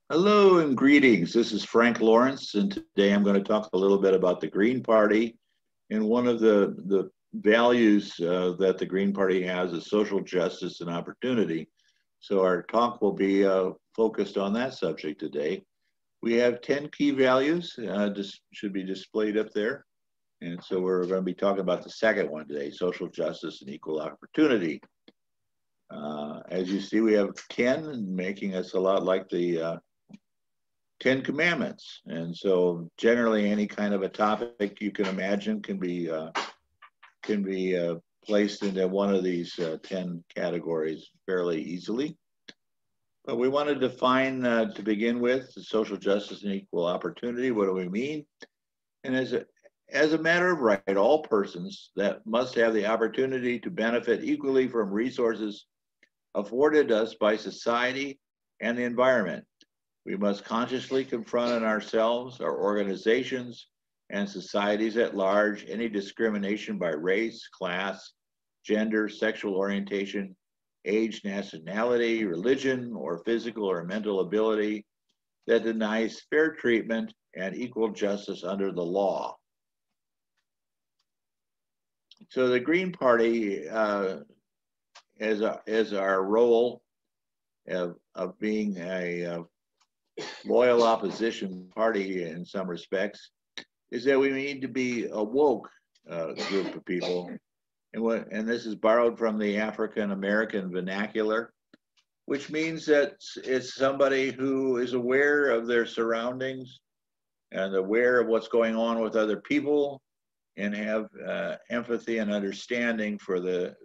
Hello and greetings. This is Frank Lawrence, and today I'm going to talk a little bit about the Green Party. And one of the values that the Green Party has is social justice and opportunity. So our talk will be focused on that subject today. We have 10 key values, should be displayed up there. And so we're going to be talking about the second one today, social justice and equal opportunity. As you see, we have 10, making us a lot like the 10 Commandments. And so generally any kind of a topic you can imagine can be placed into one of these 10 categories fairly easily. But we want to define to begin with social justice and equal opportunity. What do we mean? And as a matter of right, all persons that must have the opportunity to benefit equally from resources afforded us by society and the environment. We must consciously confront in ourselves, our organizations, and societies at large any discrimination by race, class, gender, sexual orientation, age, nationality, religion, or physical or mental ability that denies fair treatment and equal justice under the law. So the Green Party, as our role of being a loyal opposition party in some respects, is that we need to be a woke group of people. And this is borrowed from the African American vernacular, which means that it's somebody who is aware of their surroundings and aware of what's going on with other people and have empathy and understanding for the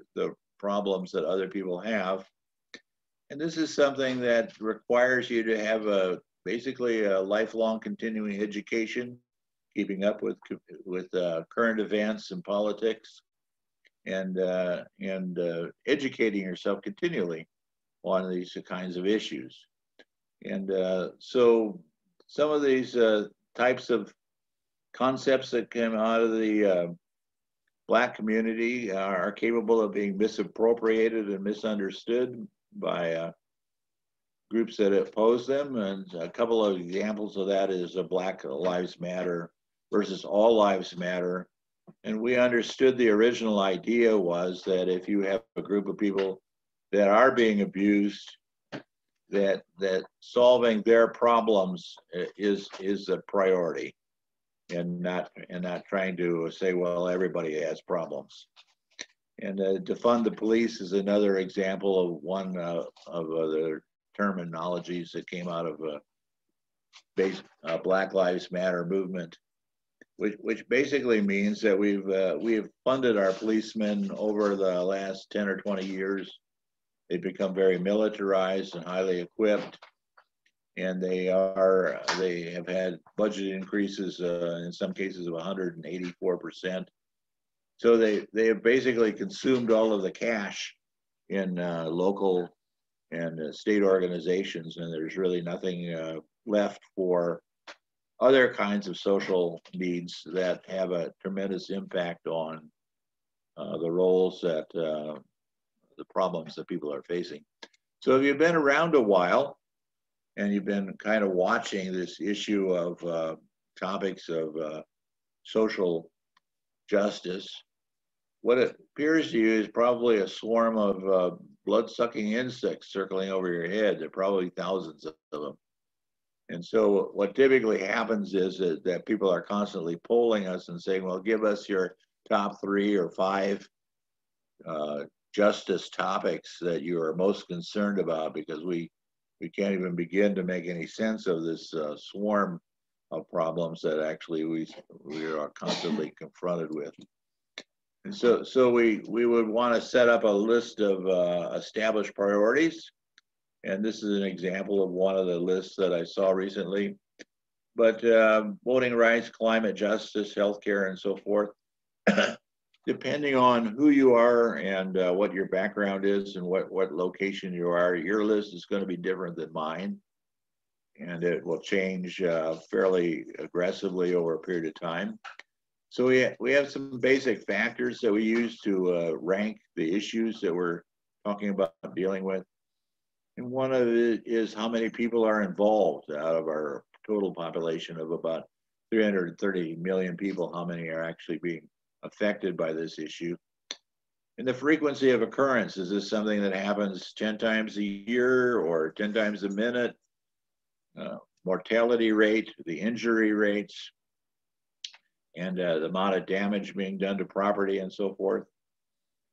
problems that other people have. And this is something that requires you to have basically a lifelong continuing education, keeping up with current events and politics, and educating yourself continually on these kinds of issues. And so some of these types of concepts that came out of the Black community are capable of being misappropriated and misunderstood by groups that oppose them. And a couple of examples of that is Black Lives Matter versus All Lives Matter. And we understood the original idea was that if you have a group of people that are being abused, that solving their problems is a priority, and not trying to say, well, everybody has problems. And defund the police is another example of one of the terminologies that came out of Black Lives Matter movement, which basically means that we've funded our policemen over the last 10 or 20 years. They've become very militarized and highly equipped, and they have had budget increases in some cases of 184%. So they have basically consumed all of the cash in local and state organizations, and there's really nothing left for other kinds of social needs that have a tremendous impact on the roles that the problems that people are facing. So if you've been around a while and you've been kind of watching this issue of topics of social justice, what it appears to you is probably a swarm of blood-sucking insects circling over your head. There are probably thousands of them. And so what typically happens is that people are constantly polling us and saying, well, give us your top 3 or 5 justice topics that you are most concerned about, because we can't even begin to make any sense of this swarm of problems that actually we are constantly confronted with. And so we would want to set up a list of established priorities. And this is an example of one of the lists that I saw recently. But voting rights, climate justice, healthcare, and so forth, depending on who you are and what your background is and what location you are, your list is going to be different than mine. And it will change fairly aggressively over a period of time. So we have some basic factors that we use to rank the issues that we're talking about dealing with. And one of it is how many people are involved out of our total population of about 330 million people, how many are actually being affected by this issue. And the frequency of occurrence, is this something that happens 10 times a year or 10 times a minute? Mortality rate, the injury rates, and the amount of damage being done to property and so forth.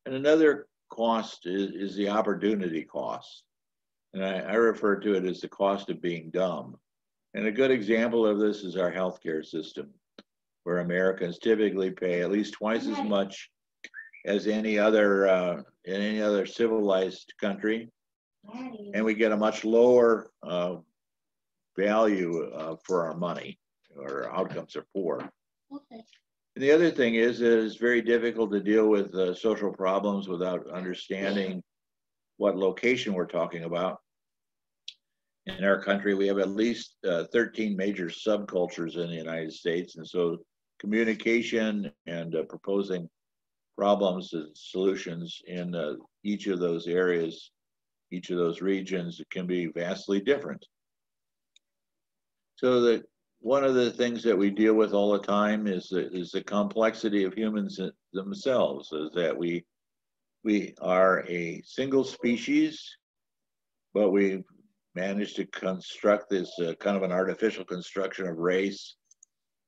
And another cost is the opportunity cost. And I refer to it as the cost of being dumb. And a good example of this is our healthcare system, where Americans typically pay at least twice as much as any other in any other civilized country, and we get a much lower value for our money, or our outcomes are poor. Okay. And the other thing is that it's very difficult to deal with social problems without understanding what location we're talking about. In our country, we have at least 13 major subcultures in the United States, and so communication and proposing problems and solutions in each of those areas, each of those regions, can be vastly different. So one of the things that we deal with all the time is the complexity of humans themselves, is that we are a single species, but we managed to construct this kind of an artificial construction of race,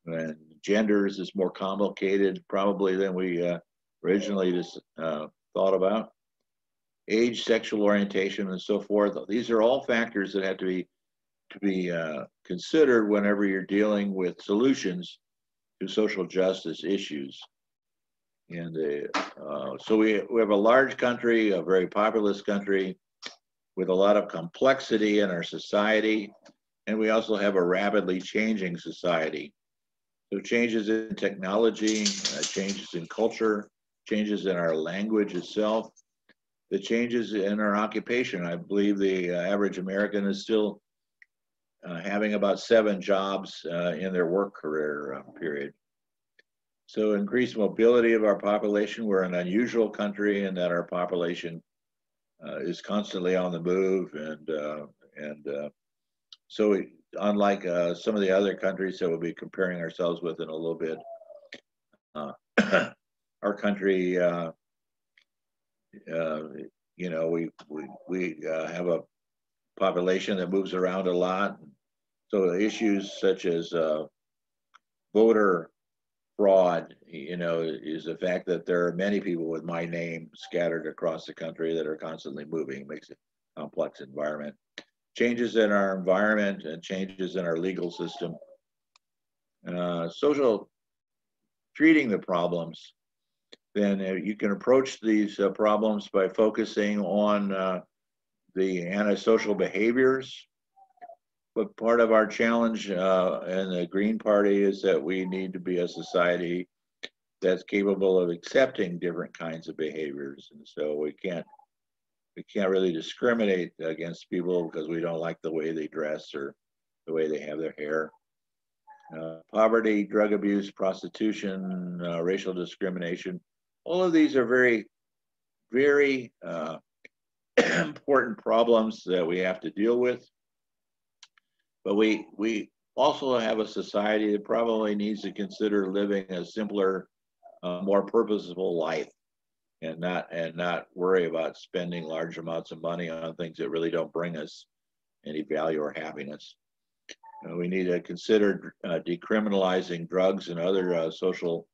and genders is more complicated probably than we originally just thought about. Age, sexual orientation, and so forth. These are all factors that have to be considered whenever you're dealing with solutions to social justice issues. And so we have a large country, a very populous country, with a lot of complexity in our society, and we also have a rapidly changing society. So changes in technology, changes in culture, changes in our language itself, the changes in our occupation. I believe the average American is still having about 7 jobs in their work career period. So increased mobility of our population. We're an unusual country in that our population is constantly on the move, and so unlike some of the other countries that we'll be comparing ourselves with in a little bit, our country, you know, we have a population that moves around a lot. So issues such as voter fraud, you know, is the fact that there are many people with my name scattered across the country that are constantly moving. It makes it a complex environment. Changes in our environment and changes in our legal system. Social treating the problems, then you can approach these problems by focusing on the antisocial behaviors. But part of our challenge in the Green Party is that we need to be a society that's capable of accepting different kinds of behaviors. And so we can't really discriminate against people because we don't like the way they dress or the way they have their hair. Poverty, drug abuse, prostitution, racial discrimination, all of these are very, very important problems that we have to deal with. But we also have a society that probably needs to consider living a simpler, more purposeful life, and not worry about spending large amounts of money on things that really don't bring us any value or happiness. We need to consider decriminalizing drugs and other social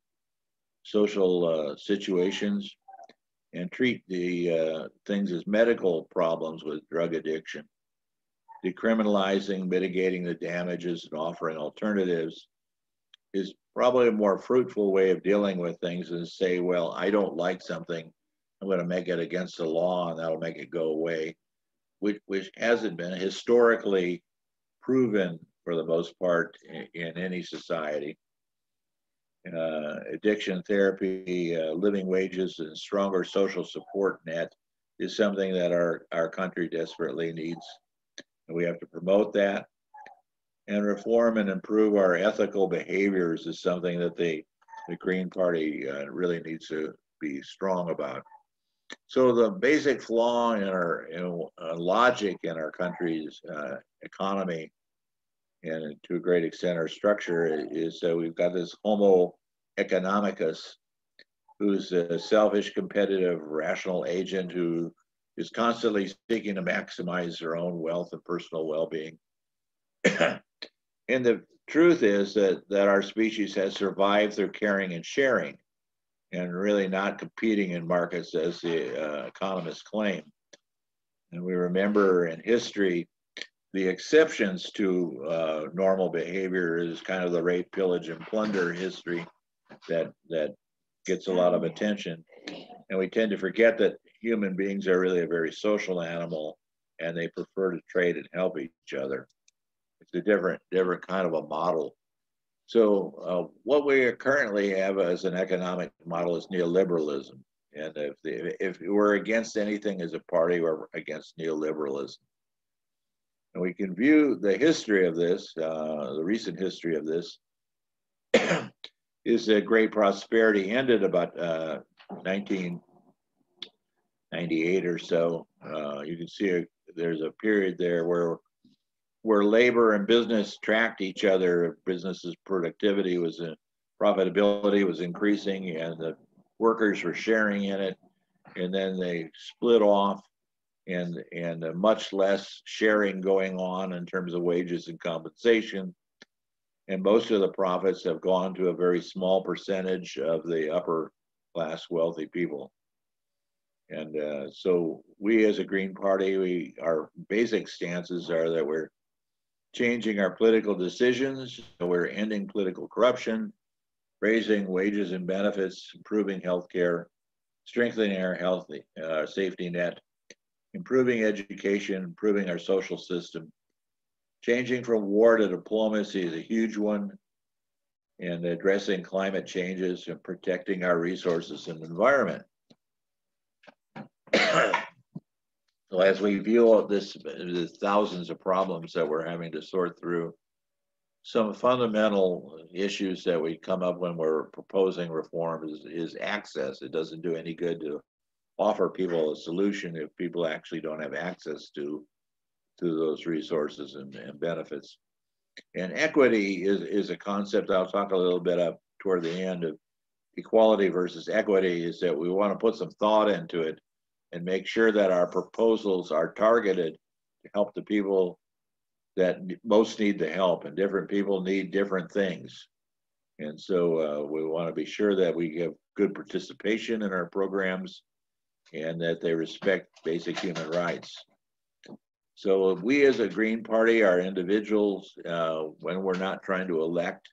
situations, and treat the things as medical problems with drug addiction. Decriminalizing, mitigating the damages, and offering alternatives is probably a more fruitful way of dealing with things than say, well, I don't like something, I'm going to make it against the law and that'll make it go away, which hasn't been historically proven for the most part in any society. Addiction therapy, living wages, and stronger social support net is something that our country desperately needs. And we have to promote that. And reform and improve our ethical behaviors is something that the Green Party really needs to be strong about. So the basic flaw in our logic in our country's economy, and to a great extent our structure, is that we've got this Homo economicus, who's a selfish, competitive, rational agent who is constantly seeking to maximize their own wealth and personal well-being. And the truth is that our species has survived through caring and sharing, and really not competing in markets as the economists claim. And we remember in history, the exceptions to normal behavior is kind of the rape, pillage, and plunder history that gets a lot of attention. And we tend to forget that human beings are really a very social animal, and they prefer to trade and help each other. It's a different kind of a model. So what we currently have as an economic model is neoliberalism. And if we're against anything as a party, we're against neoliberalism. And we can view the history of this, the recent history of this, is that great prosperity ended about 1998 or so. You can see there's a period there where labor and business tracked each other. Business's productivity was profitability was increasing, and the workers were sharing in it. And then they split off, and much less sharing going on in terms of wages and compensation. And most of the profits have gone to a very small percentage of the upper class wealthy people. And so we as a Green Party, our basic stances are that we're changing our political decisions, we're ending political corruption, raising wages and benefits, improving healthcare, strengthening our health safety net, improving education, improving our social system. Changing from war to diplomacy is a huge one, and addressing climate changes and protecting our resources and environment. So as we view the thousands of problems that we're having to sort through, some fundamental issues that we come up when we're proposing reform is access. It doesn't do any good to offer people a solution if people actually don't have access to those resources and benefits. And equity is a concept I'll talk a little bit up toward the end of. Equality versus equity is that we want to put some thought into it and make sure that our proposals are targeted to help the people that most need the help, and different people need different things. And so we want to be sure that we have good participation in our programs and that they respect basic human rights. So we as a Green Party are individuals, when we're not trying to elect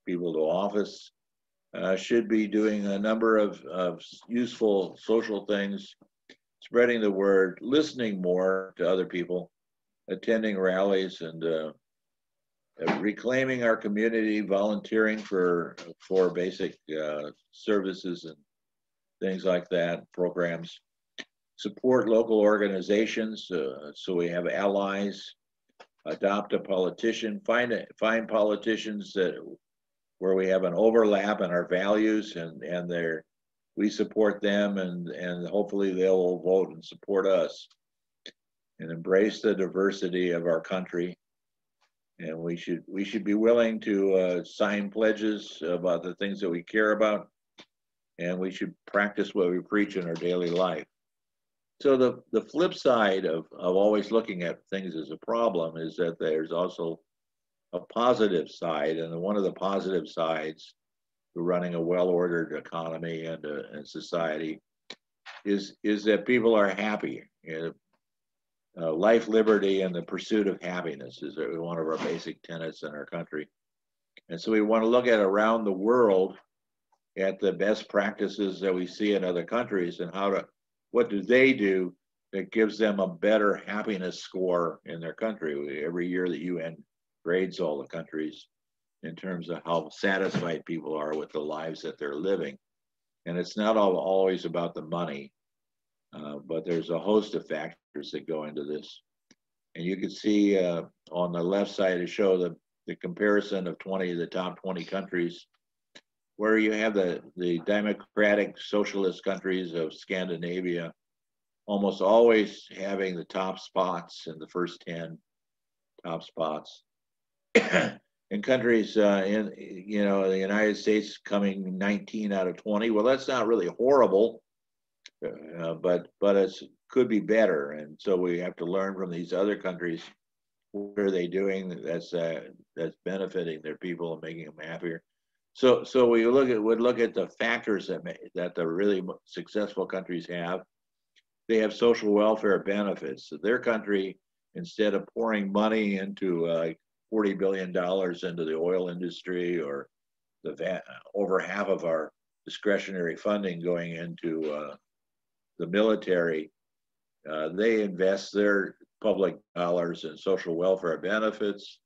people to office, should be doing a number of useful social things, spreading the word, listening more to other people, attending rallies, and reclaiming our community, volunteering for basic services and things like that, programs. Support local organizations so we have allies. Adopt a politician. Find politicians where we have an overlap in our values, and we support them, and hopefully they'll vote and support us. And embrace the diversity of our country. And we should be willing to sign pledges about the things that we care about, and we should practice what we preach in our daily life. So the flip side of always looking at things as a problem is that there's also a positive side, and one of the positive sides to running a well-ordered economy and society is that people are happy. Life, liberty, and the pursuit of happiness is one of our basic tenets in our country. And so we want to look at around the world at the best practices that we see in other countries, and what do they do that gives them a better happiness score in their country. Every year the UN grades all the countries in terms of how satisfied people are with the lives that they're living. And it's not always about the money, but there's a host of factors that go into this. And you can see on the left side to show the comparison of the top 20 countries, where you have the democratic socialist countries of Scandinavia almost always having the top spots in the first 10 top spots. In countries in the United States coming 19 out of 20. Well, that's not really horrible, but it could be better, and so we have to learn from these other countries. What are they doing that's benefiting their people and making them happier? So we would look at the factors that the really successful countries have. They have social welfare benefits. So their country, instead of pouring money into $40 billion into the oil industry, or over half of our discretionary funding going into the military, they invest their public dollars in social welfare benefits.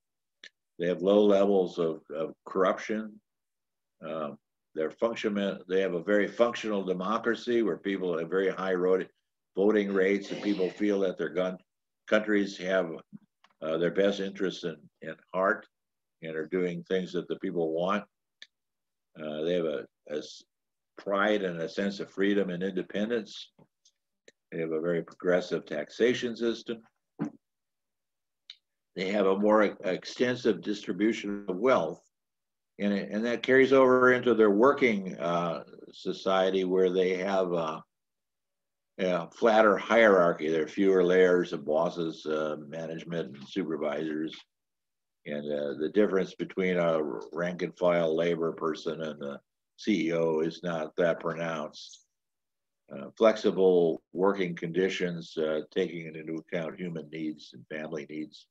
They have low levels of corruption. They have a very functional democracy where people have very high voting rates, and people feel that their countries have their best interests in heart and are doing things that the people want. They have a pride and a sense of freedom and independence. They have a very progressive taxation system. They have a more extensive distribution of wealth, and that carries over into their working society, where they have a flatter hierarchy. There are fewer layers of bosses, management, and supervisors. And the difference between a rank and file labor person and a CEO is not that pronounced. Flexible working conditions, taking into account human needs and family needs.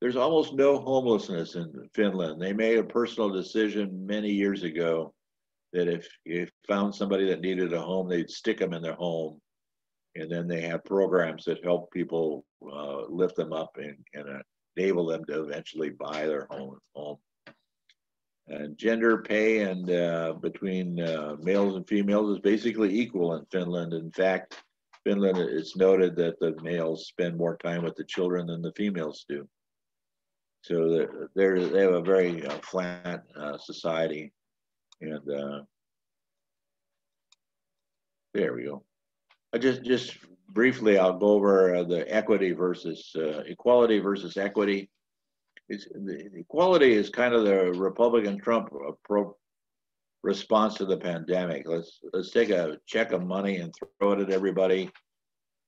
There's almost no homelessness in Finland. They made a personal decision many years ago that if you found somebody that needed a home, they'd stick them in their home. And then they have programs that help people lift them up and enable them to eventually buy their home. And gender pay and between males and females is basically equal in Finland. In fact, Finland, it's noted that the males spend more time with the children than the females do. So they have a very flat society. And there we go. Just briefly, I'll go over the equity versus equality versus equity. Equality is kind of the Republican Trump response to the pandemic. Let's take a check of money and throw it at everybody,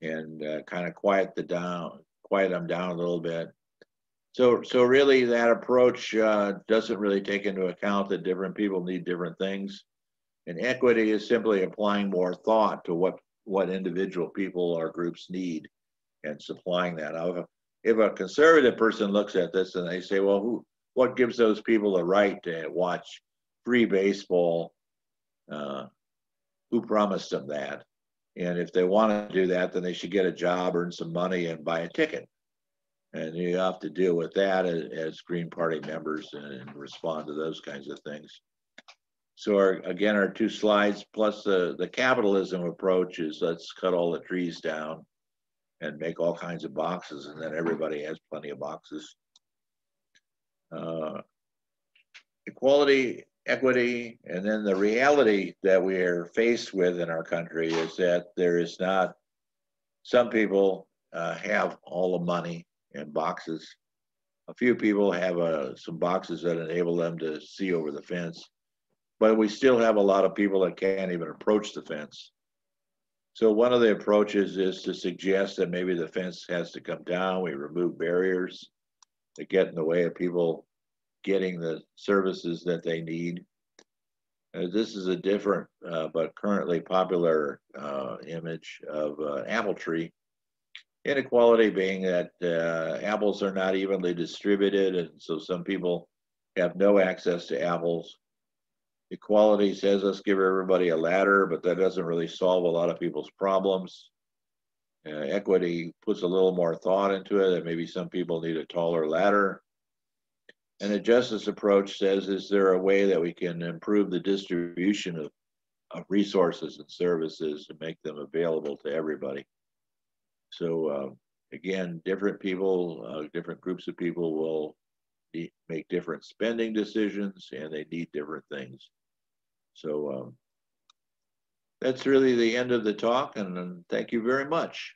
and kind of quiet them down a little bit. So really, that approach doesn't really take into account that different people need different things, and equity is simply applying more thought to what individual people or groups need and supplying that. If a conservative person looks at this and they say, well, what gives those people the right to watch free baseball? Who promised them that? And if they want to do that, then they should get a job, earn some money, and buy a ticket. And you have to deal with that as Green Party members and respond to those kinds of things. So our two slides, plus the capitalism approach is let's cut all the trees down and make all kinds of boxes, and then everybody has plenty of boxes. Equality, equity, and then the reality that we are faced with in our country is that there is not, some people have all the money and boxes. A few people have some boxes that enable them to see over the fence, but we still have a lot of people that can't even approach the fence. So one of the approaches is to suggest that maybe the fence has to come down. We remove barriers that get in the way of people getting the services that they need. This is a different but currently popular image of an apple tree. Inequality being that apples are not evenly distributed, and so some people have no access to apples. Equality says let's give everybody a ladder, but that doesn't really solve a lot of people's problems. Equity puts a little more thought into it, that maybe some people need a taller ladder. And the justice approach says, is there a way that we can improve the distribution of resources and services to make them available to everybody? So again, different people, different groups of people will make different spending decisions, and they need different things. So that's really the end of the talk, and thank you very much.